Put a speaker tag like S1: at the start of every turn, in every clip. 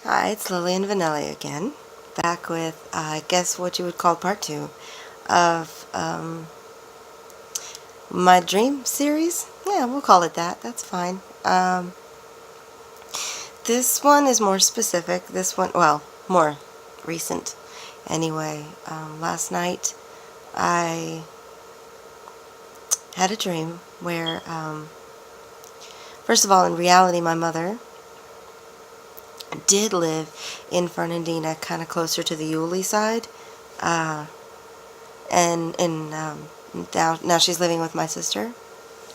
S1: Hi, it's Lillian Vanelli again, back with, I guess, what you would call part two of my dream series. Yeah, we'll call it that. That's fine. This one is more specific. This one, well, more recent. Anyway, last night I had a dream where, first of all, in reality, my mother did live in Fernandina, kind of closer to the Yulee side. And now she's living with my sister,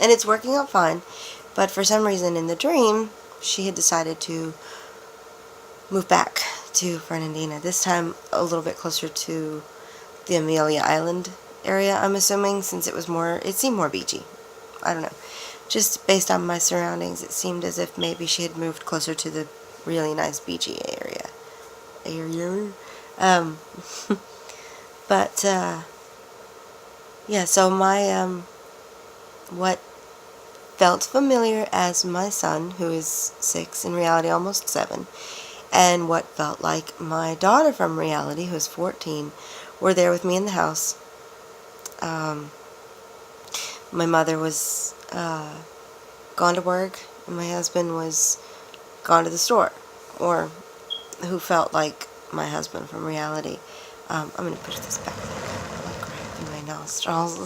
S1: and it's working out fine. But for some reason in the dream, she had decided to move back to Fernandina. This time a little bit closer to the Amelia Island area. I'm assuming, since it seemed more beachy. I don't know. Just based on my surroundings, it seemed as if maybe she had moved closer to the really nice beachy area. Um, but yeah. So what felt familiar as my son, who is 6, in reality almost 7, and what felt like my daughter from reality, who is 14, were there with me in the house. My mother was gone to work, and my husband was gone to the store, or who felt like my husband from reality. I'm going to push this back in my nostrils.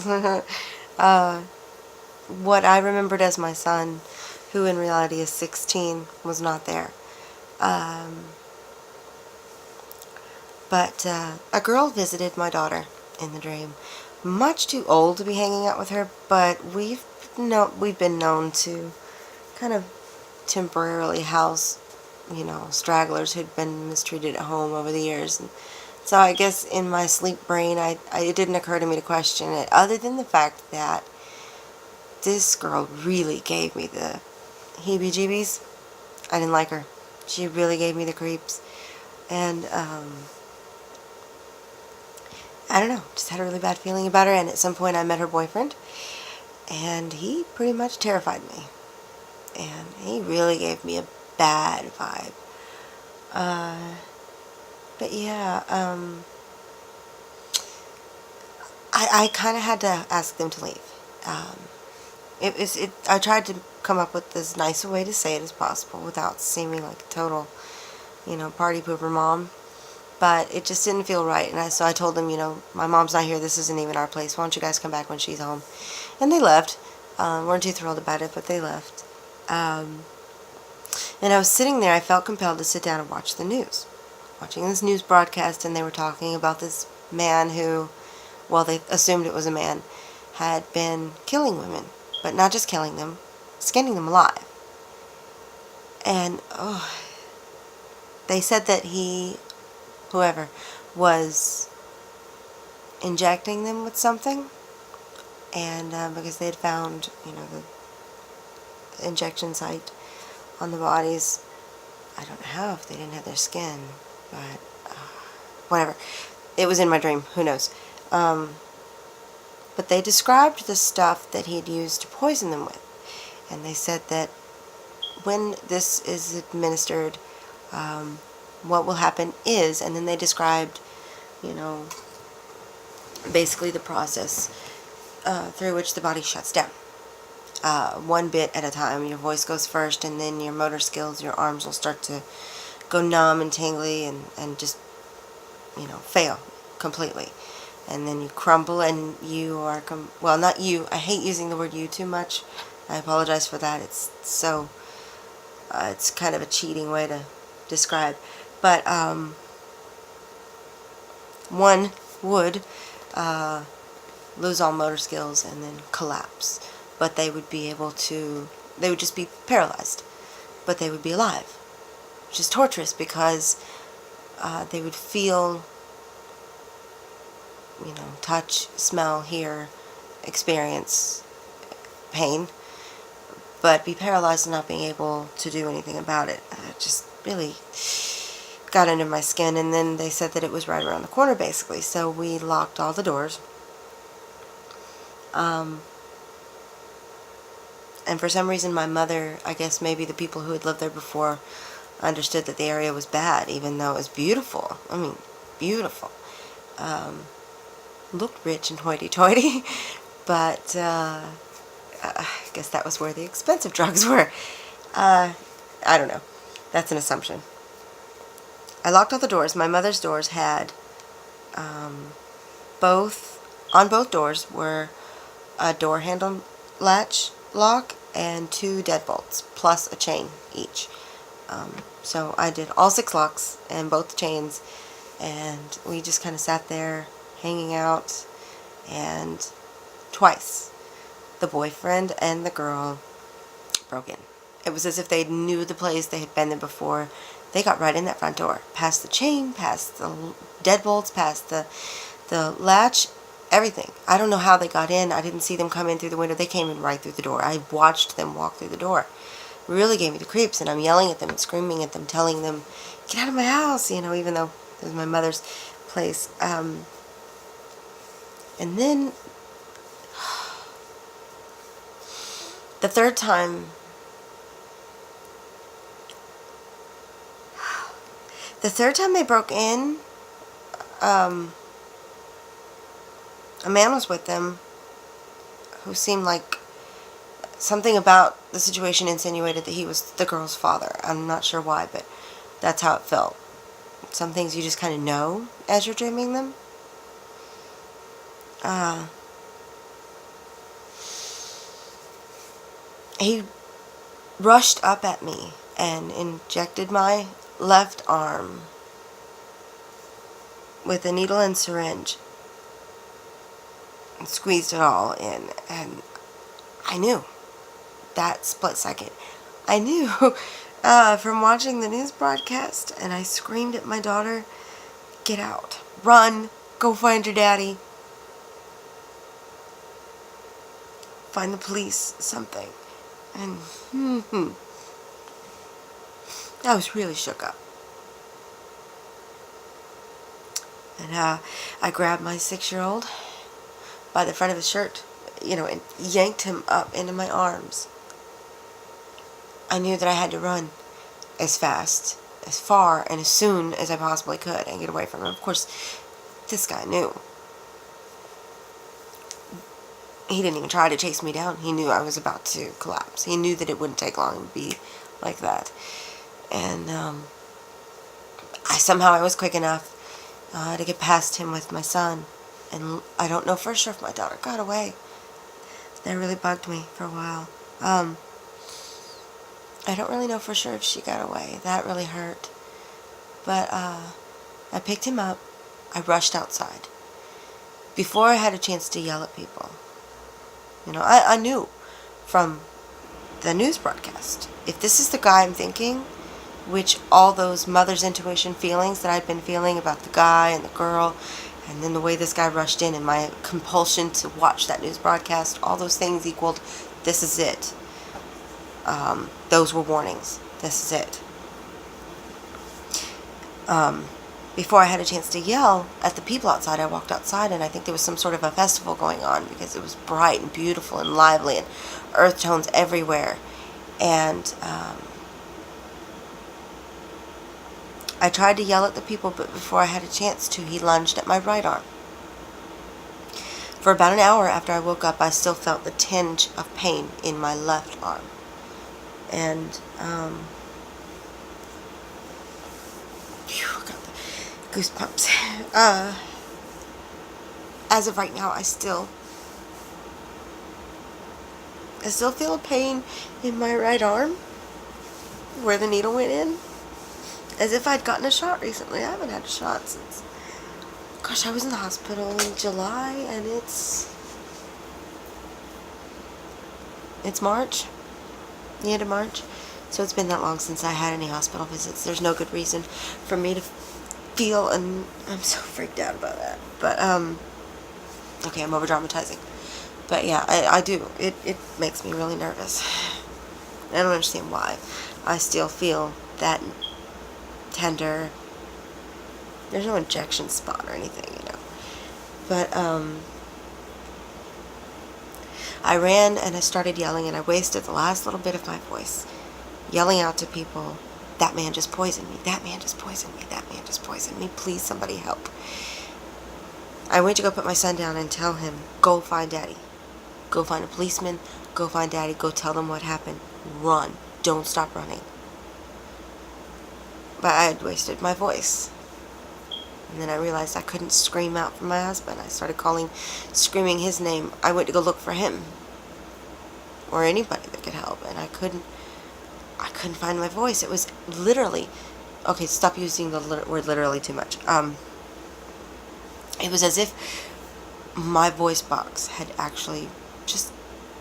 S1: What I remembered as my son, who in reality is 16, was not there. But a girl visited my daughter in the dream. Much too old to be hanging out with her, but we've been known to kind of temporarily house, stragglers who'd been mistreated at home over the years. And so I guess in my sleep brain, it didn't occur to me to question it, other than the fact that this girl really gave me the heebie-jeebies. I didn't like her. She really gave me the creeps. And I don't know, just had a really bad feeling about her. And at some point I met her boyfriend, and he pretty much terrified me. And he really gave me a bad vibe. But yeah, I kind of had to ask them to leave. I tried to come up with as nice a way to say it as possible without seeming like a total, party pooper mom. But it just didn't feel right, and so I told them, my mom's not here, this isn't even our place, why don't you guys come back when she's home? And they left. Weren't too thrilled about it, but they left. And I was sitting there, I felt compelled to sit down and watch the news. Watching this news broadcast, and they were talking about this man who, well, they assumed it was a man, had been killing women, but not just killing them, skinning them alive. And, they said that whoever, was injecting them with something, and because they had found, the injection site on the bodies. I don't know how, if they didn't have their skin, but whatever. It was in my dream, who knows. But they described the stuff that he had used to poison them with, and they said that when this is administered, what will happen is, and then they described, basically the process through which the body shuts down. One bit at a time. Your voice goes first, and then your motor skills, your arms will start to go numb and tingly and just, fail completely. And then you crumble, and you are, well, not you, I hate using the word you too much. I apologize for that. It's so, it's kind of a cheating way to describe. But one would lose all motor skills and then collapse. But they would just be paralyzed. But they would be alive. Which is torturous, because they would feel, touch, smell, hear, experience pain, but be paralyzed and not being able to do anything about it. Just really got under my skin. And then they said that it was right around the corner, basically. So we locked all the doors. And for some reason my mother, I guess maybe the people who had lived there before, I understood that the area was bad, even though it was beautiful. I mean, beautiful. Looked rich and hoity-toity, but I guess that was where the expensive drugs were. I don't know. That's an assumption. I locked all the doors. My mother's doors had on both doors were a door handle latch lock and 2 deadbolts, plus a chain each. So I did all 6 locks and both chains, and we just kind of sat there hanging out, and twice the boyfriend and the girl broke in. It was as if they knew the place, they had been there before. They got right in that front door, past the chain, past the deadbolts, past the latch, everything. I don't know how they got in. I didn't see them come in through the window. They came in right through the door. I watched them walk through the door. It really gave me the creeps, and I'm yelling at them and screaming at them, telling them, get out of my house, even though it was my mother's place. And then the third time they broke in, a man was with them who seemed like something about the situation insinuated that he was the girl's father. I'm not sure why, but that's how it felt. Some things you just kind of know as you're dreaming them. He rushed up at me and injected my left arm with a needle and syringe and squeezed it all in, and I knew that split second. I knew from watching the news broadcast, and I screamed at my daughter, get out, run, go find your daddy, find the police, something. And I was really shook up. And I grabbed my 6-year-old by the front of his shirt, and yanked him up into my arms. I knew that I had to run as fast, as far, and as soon as I possibly could and get away from him. Of course, this guy knew. He didn't even try to chase me down. He knew I was about to collapse. He knew that it wouldn't take long to be like that. And I was quick enough to get past him with my son. And I don't know for sure if my daughter got away. That really bugged me for a while. I don't really know for sure if she got away. That really hurt. But I picked him up. I rushed outside. Before I had a chance to yell at people. I knew from the news broadcast, if this is the guy I'm thinking, which all those mother's intuition feelings that I'd been feeling about the guy and the girl, and then the way this guy rushed in and my compulsion to watch that news broadcast, all those things equaled, this is it. Those were warnings. This is it. Before I had a chance to yell at the people outside, I walked outside, and I think there was some sort of a festival going on because it was bright and beautiful and lively and earth tones everywhere. And I tried to yell at the people, but before I had a chance to, he lunged at my right arm. For about an hour after I woke up, I still felt the tinge of pain in my left arm. And got the goosebumps. As of right now, I still feel a pain in my right arm where the needle went in, as if I'd gotten a shot recently. I haven't had a shot since, I was in the hospital in July, and it's March, the end of March. So it's been that long since I had any hospital visits. There's no good reason for me to feel, and I'm so freaked out about that. But, okay, I'm over-dramatizing. But yeah, I do. It makes me really nervous. I don't understand why. I still feel that tender. There's no injection spot or anything, But, I ran and I started yelling, and I wasted the last little bit of my voice yelling out to people that man just poisoned me. That man just poisoned me. That man just poisoned me. Please, somebody help. I went to go put my son down and tell him, go find Daddy. Go find a policeman. Go find Daddy. Go tell them what happened. Run. Don't stop running. But I had wasted my voice. And then I realized I couldn't scream out for my husband. I started screaming his name. I went to go look for him. Or anybody that could help. And I couldn't find my voice. It was literally, okay, stop using the word literally too much. It was as if my voice box had actually just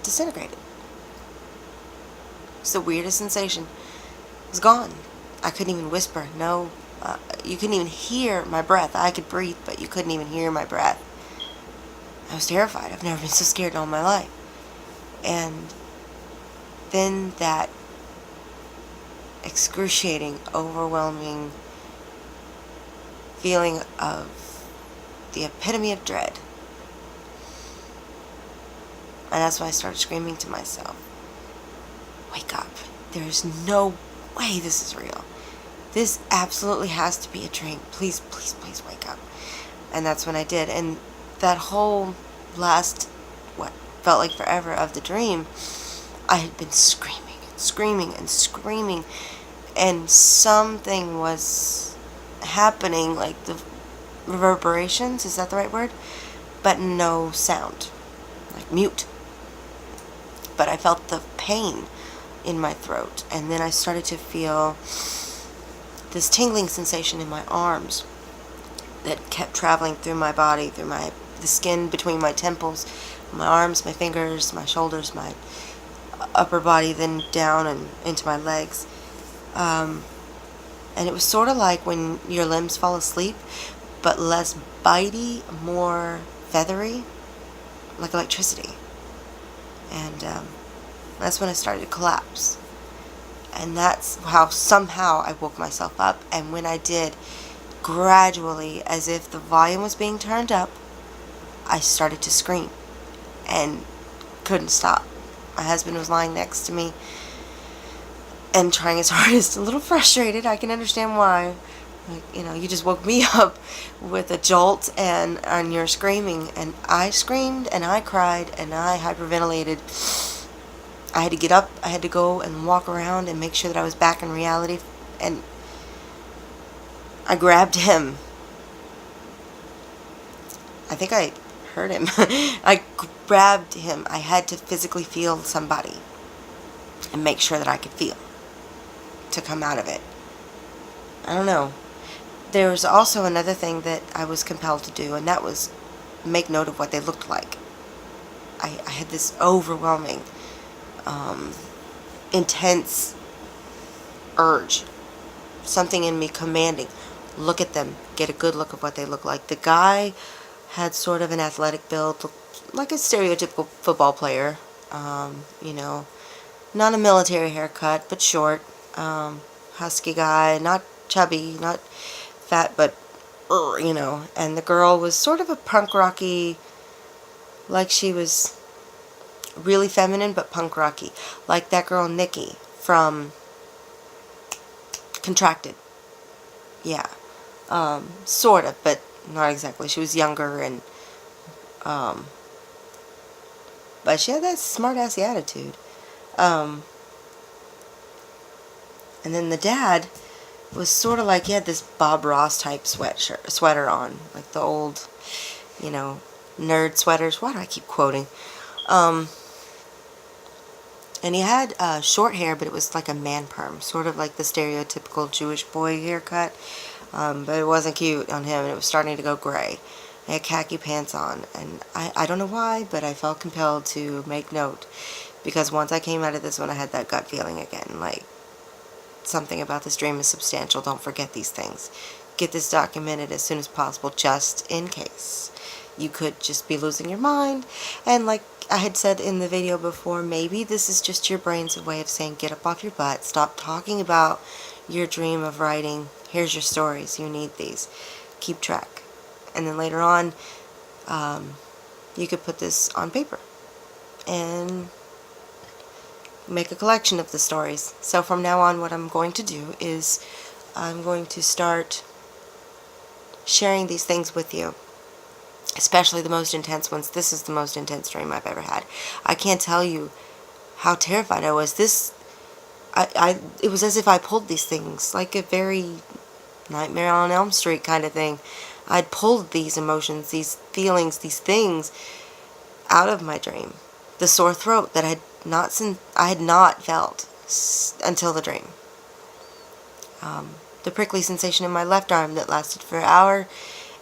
S1: disintegrated. It's the weirdest sensation. It was gone. I couldn't even whisper. No, you couldn't even hear my breath. I could breathe, but you couldn't even hear my breath. I was terrified. I've never been so scared in all my life. And then that excruciating, overwhelming feeling of the epitome of dread. And that's when I started screaming to myself, wake up. There's no way this is real. This absolutely has to be a dream. Please, please, please wake up. And that's when I did. And that whole last, what felt like forever of the dream, I had been screaming and screaming and screaming. And something was happening, like the reverberations, is that the right word? But no sound, like mute. But I felt the pain in my throat, and then I started to feel this tingling sensation in my arms that kept traveling through my body, through the skin between my temples, my arms, my fingers, my shoulders, my upper body, then down and into my legs. And it was sort of like when your limbs fall asleep, but less bitey, more feathery, like electricity. And that's when I started to collapse. And that's how somehow I woke myself up. And when I did, gradually, as if the volume was being turned up, I started to scream and couldn't stop. My husband was lying next to me and trying his hardest, a little frustrated. I can understand why. Like, you just woke me up with a jolt and you're screaming. And I screamed and I cried and I hyperventilated. I had to get up. I had to go and walk around and make sure that I was back in reality. And I grabbed him. I think I hurt him. I grabbed him. I had to physically feel somebody and make sure that I could feel to come out of it. I don't know. There was also another thing that I was compelled to do, and that was make note of what they looked like. I had this overwhelming, intense urge. Something in me commanding, look at them, get a good look of what they look like. The guy had sort of an athletic build, looked like a stereotypical football player. Not a military haircut, but short. Husky guy, not chubby, not fat, but, And the girl was sort of a punk rocky, like she was really feminine, but punk rocky. Like that girl Nikki from Contracted. Yeah. Sort of, but not exactly. She was younger and, but she had that smart-assy attitude. And then the dad was sort of like, he had this Bob Ross type sweater on, like the old, nerd sweaters. Why do I keep quoting? And he had short hair, but it was like a man perm, sort of like the stereotypical Jewish boy haircut. But it wasn't cute on him, and it was starting to go gray. He had khaki pants on, and I don't know why, but I felt compelled to make note, because once I came out of this one, I had that gut feeling again, like, something about this dream is substantial. Don't forget these things. Get this documented as soon as possible, just in case. You could just be losing your mind, and like I had said in the video before, maybe this is just your brain's way of saying, get up off your butt, stop talking about your dream of writing. Here's your stories. You need these. Keep track. And then later on, you could put this on paper. And make a collection of the stories. So from now on, what I'm going to do is I'm going to start sharing these things with you, especially the most intense ones. This is the most intense dream I've ever had. I can't tell you how terrified I was. It was as if I pulled these things, like a very Nightmare on Elm Street kind of thing. I'd pulled these emotions, these feelings, these things out of my dream. The sore throat that I had not felt until the dream. The prickly sensation in my left arm that lasted for an hour,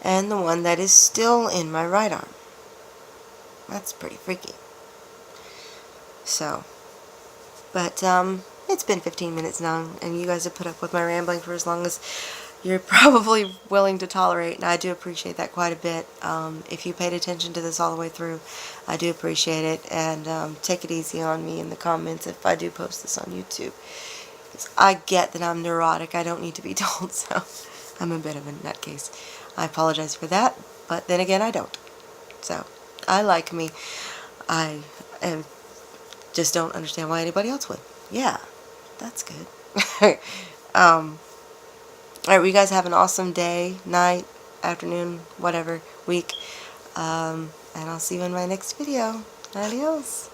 S1: and the one that is still in my right arm. That's pretty freaky. So, but it's been 15 minutes now, and you guys have put up with my rambling for as long as you're probably willing to tolerate, and I do appreciate that quite a bit. If you paid attention to this all the way through, I do appreciate it, and take it easy on me in the comments if I do post this on YouTube. I get that I'm neurotic, I don't need to be told, so I'm a bit of a nutcase. I apologize for that, but then again I don't. So, I like me. I just don't understand why anybody else would. Yeah, that's good. Alright, well, you guys have an awesome day, night, afternoon, whatever, week, and I'll see you in my next video. Adios.